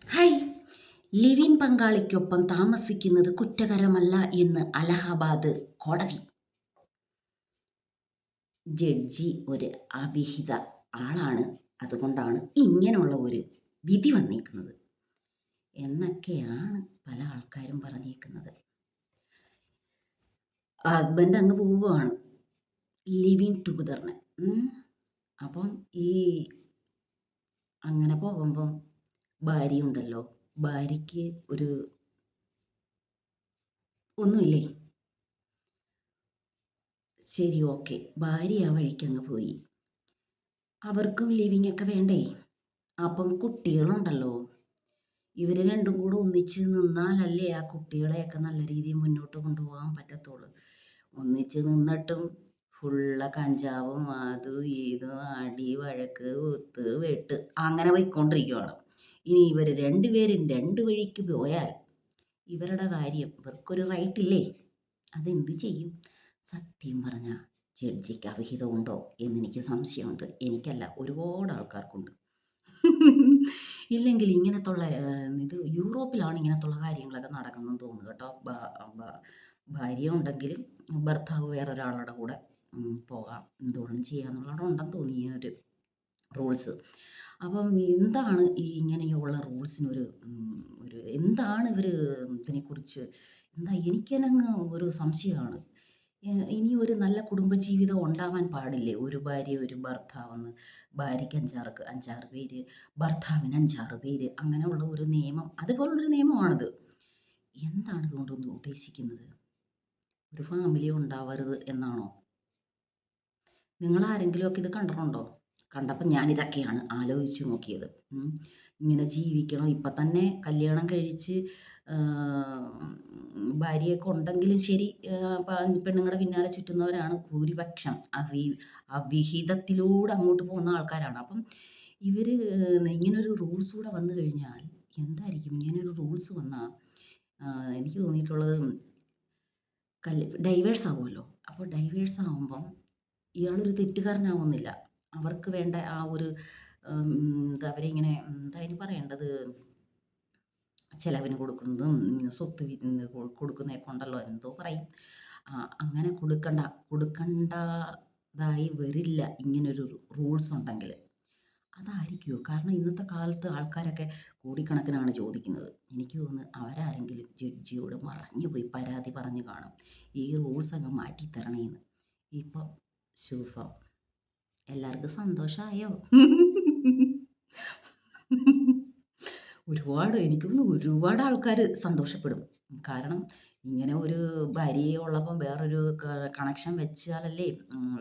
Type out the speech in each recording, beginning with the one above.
High! Live in പങ്കാളിക്കൊപ്പം താമസിക്കുന്നത് കുറ്റകരമല്ല എന്ന് അലഹബാദ് കോടതി. ജഡ്ജി ഒരു അവിഹിത ആളാണ്, അതുകൊണ്ടാണ് ഇങ്ങനെയുള്ള ഒരു വിധി വന്നിരിക്കുന്നത് എന്നൊക്കെയാണ് പല ആൾക്കാരും പറഞ്ഞേക്കുന്നത്. ഹസ്ബൻഡ് അങ്ങ് പോവുകയാണ് ലിവിങ് ടുഗദറിന്. അപ്പം ഈ അങ്ങനെ പോകുമ്പം ഭാര്യ ഉണ്ടല്ലോ, ഭാര്യയ്ക്ക് ഒരു ഒന്നുമില്ലേ, ശരി, ഓക്കെ, ഭാര്യ ആ വഴിക്കങ്ങ് പോയി. അവർക്കും ലിവിങ് ഒക്കെ വേണ്ടേ? അപ്പം കുട്ടികളുണ്ടല്ലോ, ഇവർ രണ്ടും കൂടെ ഒന്നിച്ച് നിന്നാലല്ലേ ആ കുട്ടികളെയൊക്കെ നല്ല രീതിയിൽ മുന്നോട്ട് കൊണ്ടുപോകാൻ പറ്റത്തുള്ളൂ. ഒന്നിച്ച് നിന്നിട്ടും ഫുള്ള് കഞ്ചാവും അതും ഇതും അടി വഴക്ക് കുത്ത് വെട്ട് അങ്ങനെ പോയിക്കൊണ്ടിരിക്കുകയാണ്. ഇനി ഇവർ രണ്ടുപേരും രണ്ട് വഴിക്ക് പോയാൽ ഇവരുടെ കാര്യം, ഇവർക്കൊരു റൈറ്റ് ഇല്ലേ? അതെന്ത് ചെയ്യും? സത്യം പറഞ്ഞാൽ ജഡ്ജിക്ക് അവിഹിതമുണ്ടോ എന്നെനിക്ക് സംശയമുണ്ട്. എനിക്കല്ല, ഒരുപാട് ആൾക്കാർക്കുണ്ട്. ഇല്ലെങ്കിൽ ഇങ്ങനത്തുള്ള ഇത് യൂറോപ്പിലാണ് ഇങ്ങനത്തുള്ള കാര്യങ്ങളൊക്കെ നടക്കുന്നതെന്ന് തോന്നുന്നു കേട്ടോ. ഭാര്യ ഉണ്ടെങ്കിലും ഭർത്താവ് വേറൊരാളുടെ കൂടെ പോകാം, എന്തുകൊണ്ടും ചെയ്യാന്നുള്ളത് ഉണ്ടെന്ന് തോന്നി ഈ ഒരു റൂൾസ്. അപ്പം എന്താണ് ഈ ഇങ്ങനെയുള്ള റൂൾസിനൊരു ഒരു എന്താണ് ഇവർ ഇതിനെക്കുറിച്ച് എന്താ, എനിക്കതങ്ങ് ഒരു സംശയമാണ്. ഇനി ഒരു നല്ല കുടുംബജീവിതം ഉണ്ടാവാൻ പാടില്ലേ? ഒരു ഭാര്യ ഒരു ഭർത്താവെന്ന്, ഭാര്യയ്ക്ക് അഞ്ചാറ് പേര്, ഭർത്താവിന് 5-6 പേര്, അങ്ങനെയുള്ള ഒരു നിയമം, അതുപോലുള്ളൊരു നിയമമാണിത്. എന്താണ് ഇതുകൊണ്ടൊന്ന് ഉദ്ദേശിക്കുന്നത്? ഒരു ഫാമിലി ഉണ്ടാവരുത് എന്നാണോ? നിങ്ങൾ ആരെങ്കിലുമൊക്കെ ഇത് കണ്ടിട്ടുണ്ടോ? കണ്ടപ്പോൾ ഞാനിതൊക്കെയാണ് ആലോചിച്ച് നോക്കിയത്. ഇങ്ങനെ ജീവിക്കണം, ഇപ്പം തന്നെ കല്യാണം കഴിച്ച് ഭാര്യയൊക്കെ ഉണ്ടെങ്കിലും ശരി, പെണ്ണുങ്ങളുടെ പിന്നാലെ ചുറ്റുന്നവരാണ് ഭൂരിപക്ഷം. അവിഹിതത്തിലൂടെ അങ്ങോട്ട് പോകുന്ന ആൾക്കാരാണ്. അപ്പം ഇവർ ഇങ്ങനൊരു റൂൾസ് കൂടെ വന്നു കഴിഞ്ഞാൽ എന്തായിരിക്കും? ഇങ്ങനൊരു റൂൾസ് വന്നാൽ എനിക്ക് തോന്നിയിട്ടുള്ളത് ഡൈവേഴ്സ് ആവുമല്ലോ. അപ്പോൾ ഡൈവേഴ്സ് ആവുമ്പം ഇയാളൊരു തെറ്റുകാരനാവുന്നില്ല. അവർക്ക് വേണ്ട ആ ഒരു എന്താ അവരെ ഇങ്ങനെ എന്താ അതിന് പറയേണ്ടത്, ചെലവിന് കൊടുക്കുന്നതും സ്വത്ത് കൊടുക്കുന്നതൊക്കെ ഉണ്ടല്ലോ, എന്തോ പറയും. അങ്ങനെ കൊടുക്കണ്ടതായി വരില്ല ഇങ്ങനൊരു റൂൾസ് ഉണ്ടെങ്കിൽ. അതായിരിക്കുമോ? കാരണം ഇന്നത്തെ കാലത്ത് ആൾക്കാരൊക്കെ കോടിക്കണക്കിനാണ് ചോദിക്കുന്നത്. എനിക്ക് തോന്നുന്നു അവരാരെങ്കിലും ജഡ്ജിയോട് മറഞ്ഞു പോയി പരാതി പറഞ്ഞു കാണും, ഈ റൂൾസ് അങ്ങ് മാറ്റി തരണേന്ന്. ഇപ്പം ശുഭം, എല്ലാവർക്കും സന്തോഷമായോ? എനിക്ക് തോന്നുന്നു ഒരുപാട് ആൾക്കാർ സന്തോഷപ്പെടും. കാരണം ഇങ്ങനെ ഒരു ഭാര്യയെ ഉള്ളപ്പം വേറൊരു കണക്ഷൻ വെച്ചാലല്ലേ,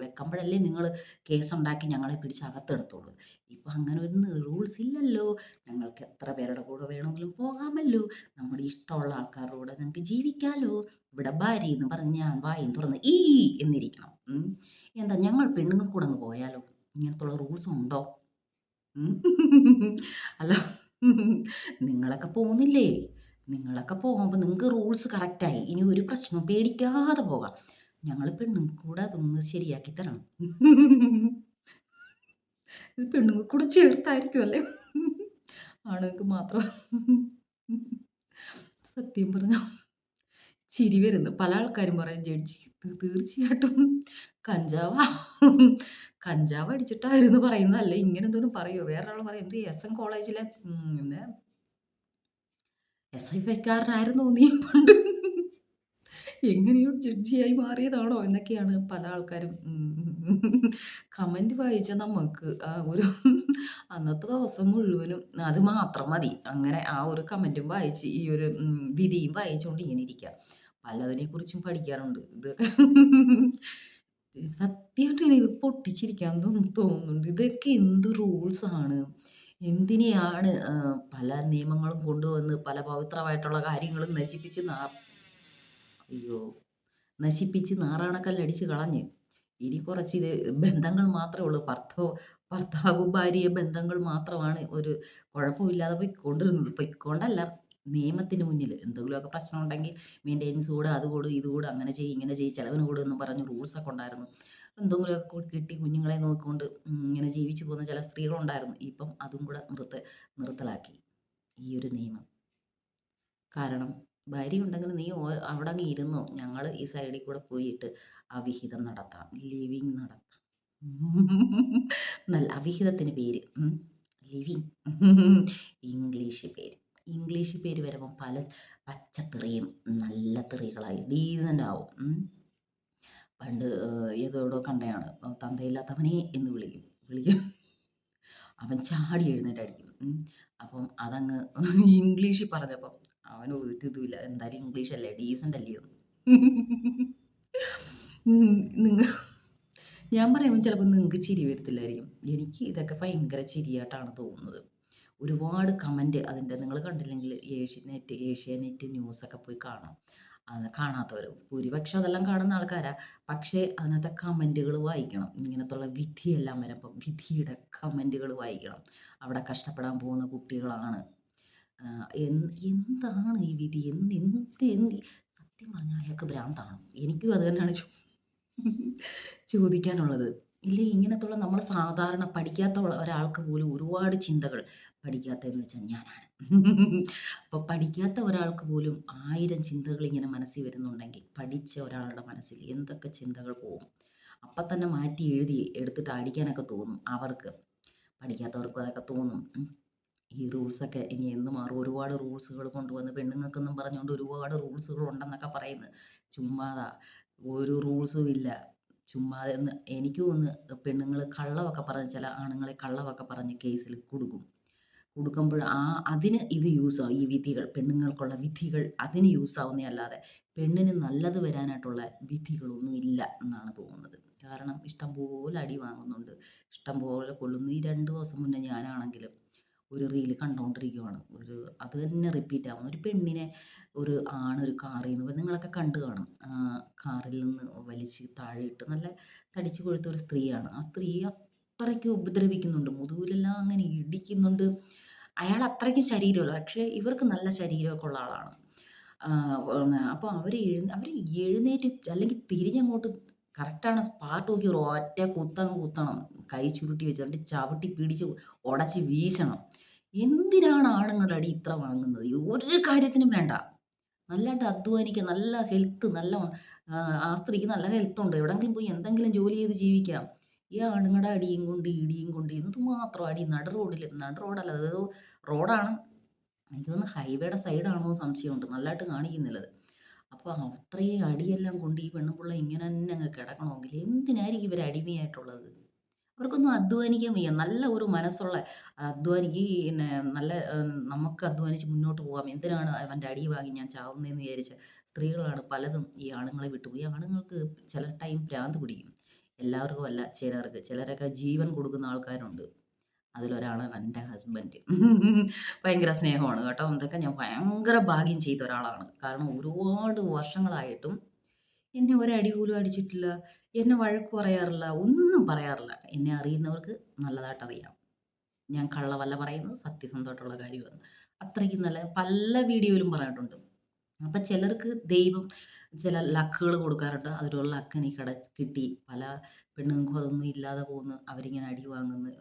വെക്കുമ്പോഴല്ലേ നിങ്ങൾ കേസുണ്ടാക്കി ഞങ്ങളെ പിടിച്ച് അകത്തെടുത്തുള്ളൂ. ഇപ്പം അങ്ങനെ ഒരു റൂൾസ് ഇല്ലല്ലോ. ഞങ്ങൾക്ക് എത്ര പേരുടെ കൂടെ വേണമെങ്കിലും പോകാമല്ലോ, നമ്മുടെ ഇഷ്ടമുള്ള ആൾക്കാരുടെ കൂടെ ഞങ്ങൾക്ക് ജീവിക്കാമല്ലോ. ഇവിടെ ഭാര്യ എന്ന് പറഞ്ഞ് ഞാൻ വായും തുറന്ന് എന്നിരിക്കണം. എന്താ, ഞങ്ങൾ പെണ്ണുങ്ങൾ കൂടെ അങ്ങ് പോയാലോ? ഇങ്ങനത്തുള്ള റൂൾസ് ഉണ്ടോ? അല്ല, നിങ്ങളൊക്കെ പോകുന്നില്ലേ? നിങ്ങളൊക്കെ പോകുമ്പോൾ നിങ്ങൾക്ക് റൂൾസ് കറക്റ്റായി, ഇനി ഒരു പ്രശ്നവും പേടിക്കാതെ പോകാം. ഞങ്ങൾ പെണ്ണുങ്ങൾ കൂടെ അതൊന്ന് ശരിയാക്കി തരണം. ഇത് പെണ്ണുങ്ങൾ കൂടെ ചേർത്തായിരിക്കും അല്ലേ? ആണുങ്ങൾക്ക് മാത്രം. സത്യം പറഞ്ഞ ചിരി വരുന്നു. പല ആൾക്കാരും പറയും ജഡ്ജി തീർച്ചയായിട്ടും കഞ്ചാവാ കഞ്ചാവ് അടിച്ചിട്ടായിരുന്നു പറയുന്നതല്ലേ, ഇങ്ങനെ എന്തോലും പറയുമോ? വേറൊരാൾ പറയും എസ് എൻ കോളേജിലെ SIFIക്കാരനായിരുന്നു നീ പണ്ട്, എങ്ങനെയോ ജഡ്ജിയായി മാറിയതാണോ എന്നൊക്കെയാണ് പല ആൾക്കാരും കമൻറ്റ് വായിച്ച നമുക്ക് ആ ഒരു അന്നത്തെ ദിവസം മുഴുവനും അത് മാത്രം മതി. അങ്ങനെ ആ ഒരു കമൻറ്റും വായിച്ച് ഈ ഒരു വിധിയും വായിച്ചുകൊണ്ട് ഇങ്ങനെ ഇരിക്കുക. പലതിനെക്കുറിച്ചും പഠിക്കാറുണ്ട്. ഇത് സത്യമായിട്ട് എനിക്ക് പൊട്ടിച്ചിരിക്കാൻ തോന്നുന്നുണ്ട്. ഇതൊക്കെ എന്ത് റൂൾസാണ്? എന്തിനെയാണ് പല നിയമങ്ങളും കൊണ്ടുവന്ന് പല പവിത്രമായിട്ടുള്ള കാര്യങ്ങളും അയ്യോ, നശിപ്പിച്ച് നാറാണക്കല്ലടിച്ച് കളഞ്ഞ് ഇനി കുറച്ച് ബന്ധങ്ങൾ മാത്രമേ ഉള്ളൂ. ഭർത്താവ് ഭാര്യ ബന്ധങ്ങൾ മാത്രമാണ് ഒരു കുഴപ്പമില്ലാതെ പൊയ്ക്കൊണ്ടല്ല, നിയമത്തിന് മുന്നിൽ എന്തെങ്കിലുമൊക്കെ പ്രശ്നം ഉണ്ടെങ്കിൽ മെയിൻ്റെനൻസ് കൂടെ, അത് കൂട്, ഇത് കൂട്, അങ്ങനെ ചെയ്യ്, ഇങ്ങനെ ചെയ്യ്, ചിലവിന് കൂട് എന്നും പറഞ്ഞ് റൂൾസൊക്കെ ഉണ്ടായിരുന്നു. എന്തെങ്കിലുമൊക്കെ കിട്ടി കുഞ്ഞുങ്ങളെ നോക്കിക്കൊണ്ട് ഇങ്ങനെ ജീവിച്ചു പോകുന്ന ചില സ്ത്രീകളുണ്ടായിരുന്നു. ഇപ്പം അതും കൂടെ നിർത്തലാക്കി. ഈ ഒരു നിയമം. കാരണം ഭാര്യയുണ്ടെങ്കിൽ നീ അവിടെ അങ്ങ് ഇരുന്നോ. ഞങ്ങൾ ഈ സൈഡിൽ കൂടെ പോയിട്ട് അവിഹിതം നടത്താം. ലിവിങ് നടത്താം. നല്ല അവിഹിതത്തിന് പേര് ലിവിങ്. ഇംഗ്ലീഷ് പേര്. ഇംഗ്ലീഷ് പേര് വരുമ്പം പല പച്ചത്തെറിയും നല്ല തെറികളായി ഡീസൻ്റ് ആവും. പണ്ട് ഏതോടോ കണ്ടയാണ്. തന്തയില്ലാത്തവനെ എന്ന് വിളിക്കും. വിളിക്കും. അവൻ ചാടി എഴുന്നേറ്റ് അടിക്കും. അപ്പം അതങ്ങ് ഇംഗ്ലീഷിൽ പറഞ്ഞപ്പം അവന് ഒരു ഇതുമില്ല. എന്തായാലും ഇംഗ്ലീഷല്ലേ ഡീസൻ്റ് അല്ലയോ. നിങ്ങ ഞാൻ പറയുമ്പോൾ ചിലപ്പോൾ നിങ്ങൾക്ക് ചിരി വരത്തില്ലായിരിക്കും. എനിക്ക് ഇതൊക്കെ ഭയങ്കര ചിരിയായിട്ടാണ് തോന്നുന്നത്. ഒരുപാട് കമൻറ്റ് അതിൻ്റെ നിങ്ങൾ കണ്ടില്ലെങ്കിൽ ഏഷ്യാനെറ്റ് ന്യൂസൊക്കെ പോയി കാണാം. അത് കാണാത്തവർ ഭൂരിപക്ഷം അതെല്ലാം കാണുന്ന ആൾക്കാരാ. പക്ഷേ അതിനകത്തെ കമൻറ്റുകൾ വായിക്കണം. ഇങ്ങനത്തുള്ള വിധിയെല്ലാം വരുമ്പം വിധിയുടെ കമൻറ്റുകൾ വായിക്കണം. അവിടെ കഷ്ടപ്പെടാൻ പോകുന്ന കുട്ടികളാണ്. എന്താണ് ഈ വിധി? എന്ത് സത്യം പറഞ്ഞാൽ അയാൾക്ക് ഭ്രാന്താണോ? എനിക്കും അത് തന്നെയാണ് ചോദിക്കാനുള്ളത്. ഇല്ലേ ഇങ്ങനത്തുള്ള നമ്മൾ സാധാരണ പഠിക്കാത്ത ഒരാൾക്ക് പോലും ഒരുപാട് ചിന്തകൾ, പഠിക്കാത്തതെന്ന് വെച്ചാൽ ഞാനാണ്. അപ്പോൾ പഠിക്കാത്ത ഒരാൾക്ക് പോലും 1000 ചിന്തകൾ ഇങ്ങനെ മനസ്സിൽ വരുന്നുണ്ടെങ്കിൽ പഠിച്ച ഒരാളുടെ മനസ്സിൽ എന്തൊക്കെ ചിന്തകൾ പോകും. അപ്പം തന്നെ മാറ്റി എഴുതി എടുത്തിട്ട് അടിക്കാനൊക്കെ തോന്നും അവർക്ക്. പഠിക്കാത്തവർക്കും അതൊക്കെ തോന്നും. ഈ റൂൾസൊക്കെ ഇനി എന്ന് മാറും? ഒരുപാട് റൂൾസുകൾ കൊണ്ടുവന്ന് പെണ്ണുങ്ങൾക്കെന്നും പറഞ്ഞുകൊണ്ട് ഒരുപാട് റൂൾസുകൾ ഉണ്ടെന്നൊക്കെ പറയുന്നു. ചുമ്മാതാ. ഒരു റൂൾസും ഇല്ല. ചുമ്മാതെ എനിക്ക് തോന്നുന്നു പെണ്ണുങ്ങൾ കള്ളമൊക്കെ പറഞ്ഞ് ചില ആണുങ്ങളെ കള്ളമൊക്കെ പറഞ്ഞ് കേസിൽ കൊടുക്കുമ്പോൾ അതിന് ഇത് യൂസാവും. ഈ വിധികൾ പെണ്ണുങ്ങൾക്കുള്ള വിധികൾ അതിന് യൂസാവുന്നേ അല്ലാതെ പെണ്ണിന് നല്ലത് വരാനായിട്ടുള്ള വിധികളൊന്നും ഇല്ല എന്നാണ് തോന്നുന്നത്. കാരണം ഇഷ്ടംപോലെ അടി വാങ്ങുന്നുണ്ട്, ഇഷ്ടംപോലെ കൊള്ളുന്നു. ഈ 2 ദിവസം മുന്നേ ഞാനാണെങ്കിലും ഒരു റീല് കണ്ടുകൊണ്ടിരിക്കുവാണ്. അത് തന്നെ റിപ്പീറ്റ് ആവുന്നു. ഒരു പെണ്ണിനെ ഒരു ആണൊരു കാറിൽ നിന്ന് നിങ്ങളൊക്കെ കണ്ടു കാണും. കാറിൽ നിന്ന് വലിച്ച് താഴെയിട്ട് നല്ല തടിച്ചു കൊഴുത്ത ഒരു സ്ത്രീയാണ്. ആ സ്ത്രീ അത്രയ്ക്ക് ഉപദ്രവിക്കുന്നുണ്ട്. മുതുകിലെല്ലാം അങ്ങനെ ഇടിക്കുന്നുണ്ട്. അയാൾ അത്രയ്ക്കും ശരീരമല്ല. പക്ഷേ ഇവർക്ക് നല്ല ശരീരമൊക്കെ ഉള്ള ആളാണ്. അപ്പോൾ അവർ എഴുന്നേറ്റ് അല്ലെങ്കിൽ തിരിഞ്ഞങ്ങോട്ട് കറക്റ്റാണ് സ്പാട്ട് നോക്കി ഒരൊറ്റ കുത്തങ്ങ് കുത്തണം. കൈ ചുരുട്ടി വെച്ചിട്ട് ചവിട്ടി പിടിച്ച് ഉടച്ച് വീശണം. എന്തിനാണ് ആണുങ്ങളുടെ അടി ഇത്ര വാങ്ങുന്നത്? ഒരു കാര്യത്തിനും വേണ്ട. നല്ലതായിട്ട് അധ്വാനിക്കുക, നല്ല ഹെൽത്ത്, നല്ല ആ സ്ത്രീക്ക് നല്ല ഹെൽത്തുണ്ട്. എവിടെയെങ്കിലും പോയി എന്തെങ്കിലും ജോലി ചെയ്ത് ജീവിക്കാം. ഈ ആണുങ്ങളുടെ അടിയും കൊണ്ട് ഇടിയും കൊണ്ട് എന്തുമാത്രം അടി നടു റോഡല്ല അതേതോ റോഡാണ്. എനിക്ക് തോന്നുന്നു ഹൈവേയുടെ സൈഡാണോ സംശയമുണ്ട്. നല്ലതായിട്ട് കാണിക്കുന്നില്ലത്. അപ്പോൾ അത്രയും അടിയെല്ലാം കൊണ്ട് ഈ പെണ്ണുപിള്ള ഇങ്ങനെ തന്നെ അങ്ങ് കിടക്കണമെങ്കിൽ എന്തിനായിരിക്കും ഇവർ അടിമയായിട്ടുള്ളത്? അവർക്കൊന്നും അധ്വാനിക്കാൻ വയ്യ. നല്ല ഒരു മനസ്സുള്ള പിന്നെ നല്ല നമുക്ക് അധ്വാനിച്ച് മുന്നോട്ട് പോകാം. എന്തിനാണ് അവൻ്റെ അടി വാങ്ങി ഞാൻ ചാവുന്നതെന്ന് വിചാരിച്ച സ്ത്രീകളാണ് പലതും ഈ ആണുങ്ങളെ വിട്ടുപോയി. ഈ ആണുങ്ങൾക്ക് ചില ടൈം ഭ്രാന്ത് പിടിക്കും. എല്ലാവർക്കും അല്ല ചിലർക്ക്. ചിലരൊക്കെ ജീവൻ കൊടുക്കുന്ന ആൾക്കാരുണ്ട്. അതിലൊരാളാണ് എൻ്റെ ഹസ്ബൻഡ്. ഭയങ്കര സ്നേഹമാണ് കേട്ടോ. ഇതൊക്കെ ഞാൻ ഭയങ്കര ഭാഗ്യം ചെയ്ത ഒരാളാണ്. കാരണം ഒരുപാട് വർഷങ്ങളായിട്ടും എന്നെ ഒരടി പോലും അടിച്ചിട്ടില്ല. എന്നെ വഴക്ക് പറയാറില്ല. ഒന്നും പറയാറില്ല. എന്നെ അറിയുന്നവർക്ക് നല്ലതായിട്ട് അറിയാം. ഞാൻ കള്ളമല്ല പറയുന്നത്. സത്യസന്ധമായിട്ടുള്ള കാര്യമാണ്. അത്രയ്ക്കും നല്ല പല വീഡിയോയിലും പറഞ്ഞിട്ടുണ്ട്. അപ്പം ചിലർക്ക് ദൈവം ചില ലക്കുകൾ കൊടുക്കാറുണ്ട്. അതിലുള്ള ലക്ക് എനിക്ക് കിട്ടി. പല പെണ്ണുങ്ങൾക്കും അതൊന്നും ഇല്ലാതെ പോകുന്നു. അവരിങ്ങനെ അടി വാങ്ങുന്നു.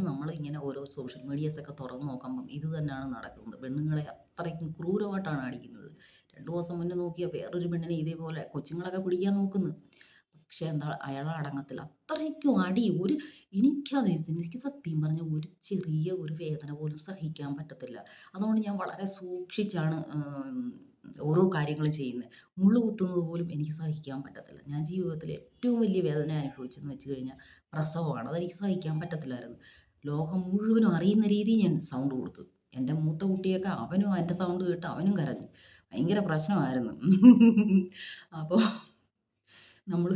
നമ്മളിങ്ങനെ ഓരോ സോഷ്യൽ മീഡിയാസൊക്കെ തുറന്ന് നോക്കുമ്പം ഇത് തന്നെയാണ് നടക്കുന്നത്. പെണ്ണുങ്ങളെ അത്രയ്ക്കും ക്രൂരമായിട്ടാണ് അടിക്കുന്നത്. 2 ദിവസം മുന്നേ നോക്കിയ വേറൊരു പെണ്ണിനെ ഇതേപോലെ കൊച്ചുങ്ങളൊക്കെ പിടിക്കാൻ നോക്കുന്നു. പക്ഷേ എന്താ അയാൾ അടങ്ങത്തില്ല. അത്രയ്ക്കും അടി എനിക്ക് സത്യം പറഞ്ഞാൽ ഒരു ചെറിയ ഒരു വേദന പോലും സഹിക്കാൻ പറ്റത്തില്ല. അതുകൊണ്ട് ഞാൻ വളരെ സൂക്ഷിച്ചാണ് ഓരോ കാര്യങ്ങളും ചെയ്യുന്നത്. മുള്ള് കുത്തുന്നത് പോലും എനിക്ക് സഹിക്കാൻ പറ്റത്തില്ല. ഞാൻ ജീവിതത്തിൽ ഏറ്റവും വലിയ വേദന അനുഭവിച്ചെന്ന് വെച്ച് കഴിഞ്ഞാൽ പ്രസവമാണ്. അതെനിക്ക് സഹിക്കാൻ പറ്റത്തില്ലായിരുന്നു. ലോകം മുഴുവനും അറിയുന്ന രീതിയിൽ ഞാൻ സൗണ്ട് കൊടുത്തു. എൻ്റെ മൂത്ത കുട്ടിയൊക്കെ അവനും എൻ്റെ സൗണ്ട് കേട്ട് അവനും കരഞ്ഞു. ഭയങ്കര പ്രശ്നമായിരുന്നു. അപ്പോൾ നമ്മൾ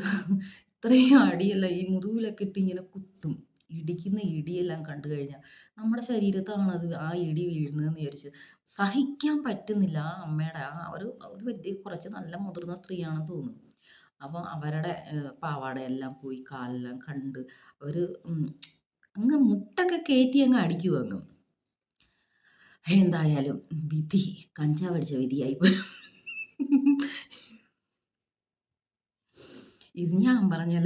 ഇത്രയും അടിയല്ല ഈ മുതുകിലൊക്കെ ഇട്ട് ഇങ്ങനെ കുത്തും. ഇടിക്കുന്ന ഇടിയെല്ലാം കണ്ടു കഴിഞ്ഞാൽ നമ്മുടെ ശരീരത്താണത് ആ ഇടി വീഴുന്നതെന്ന് വിചാരിച്ച് സഹിക്കാൻ പറ്റുന്നില്ല. ആ അമ്മയുടെ ഒരു വ്യക്തി കുറച്ച് നല്ല മുതിർന്ന സ്ത്രീയാണെന്ന് തോന്നുന്നു. അപ്പം അവരുടെ പാവാടയെല്ലാം പോയി കാലെല്ലാം കണ്ട് അവർ അങ്ങ് മുട്ടൊക്കെ കയറ്റി അങ്ങ് അടിക്കും അങ്ങ്. എന്തായാലും വിധി കഞ്ചാവടിച്ച വിധിയായിപ്പോയി. ഇത് ഞാൻ പറഞ്ഞാൽ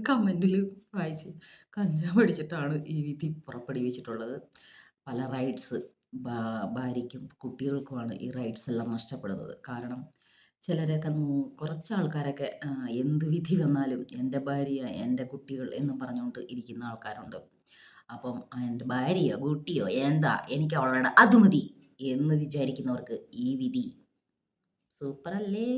കമൻറ്റിൽ വായിച്ച് കഞ്ചാവ് അടിച്ചിട്ടാണ് ഈ വിധി പുറപ്പെടുവിച്ചിട്ടുള്ളത്. പല റൈറ്റ്സ് ഭാ ഭാര്യയ്ക്കും കുട്ടികൾക്കുമാണ് ഈ റൈറ്റ്സ് എല്ലാം നഷ്ടപ്പെടുന്നത്. കാരണം ചിലരൊക്കെ കുറച്ച് ആൾക്കാരൊക്കെ എന്ത് വിധി വന്നാലും എൻ്റെ ഭാര്യ, എൻ്റെ കുട്ടികൾ എന്നും പറഞ്ഞുകൊണ്ട് ഇരിക്കുന്ന ആൾക്കാരുണ്ട്. അപ്പം എൻ്റെ ഭാര്യയോ, കുട്ടിയോ എന്താ എനിക്ക് അവളുടെ അത് മതി എന്ന് വിചാരിക്കുന്നവർക്ക് ഈ വിധി സൂപ്പറല്ലേ?